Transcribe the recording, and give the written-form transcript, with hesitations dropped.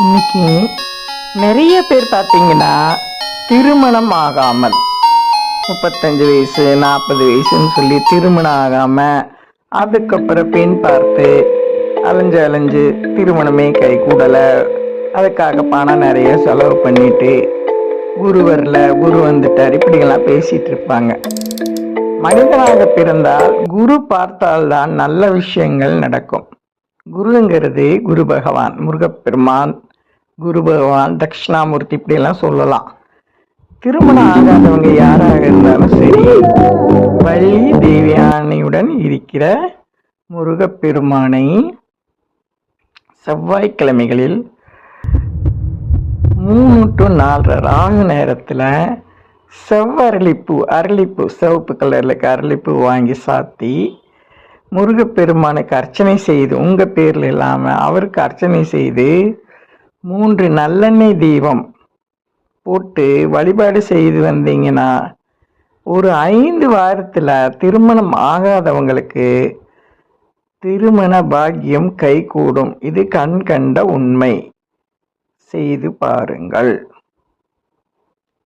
இன்னைக்கு நிறைய பேர் பார்த்தீங்கன்னா திருமணம் ஆகாமல் 35 வயசு 40 வயசுன்னு சொல்லி திருமணம் ஆகாமல் அதுக்கப்புறம் பெண் பார்த்து அலைஞ்சு அலைஞ்சு திருமணமே கை கூடலை, அதுக்காக பணம் நிறைய செலவு பண்ணிட்டு குரு வரல, குரு வந்துட்டார், இப்படியெல்லாம் பேசிட்டு இருப்பாங்க. மனிதனாக பிறந்தால் குரு பார்த்தால்தான் நல்ல விஷயங்கள் நடக்கும். குருங்கிறது குரு பகவான், முருகப்பெருமான், குரு பகவான், தட்சிணாமூர்த்தி, இப்படியெல்லாம் சொல்லலாம். திருமணம் ஆகாதவங்க யாராக இருந்தாலும் சரி, வள்ளி தேவியானையுடன் இருக்கிற முருகப்பெருமானை செவ்வாய்க்கிழமைகளில் 3 to 4 ராகு நேரத்தில் செவ்வரளிப்பூ, அரளிப்பூ, சிவப்பு கலரில் இருக்க அரளிப்பூ வாங்கி சாத்தி முருகப்பெருமானுக்கு அர்ச்சனை செய்து, உங்கள் பேரில் இல்லாமல் அவருக்கு அர்ச்சனை செய்து 3 நல்லெண்ணெய் தீபம் போட்டு வழிபாடு செய்து வந்தீங்கன்னா ஒரு 5 வாரத்தில் திருமணம் ஆகாதவங்களுக்கு திருமண பாக்கியம் கைகூடும். இது கண் கண்ட உண்மை. செய்து பாருங்கள்.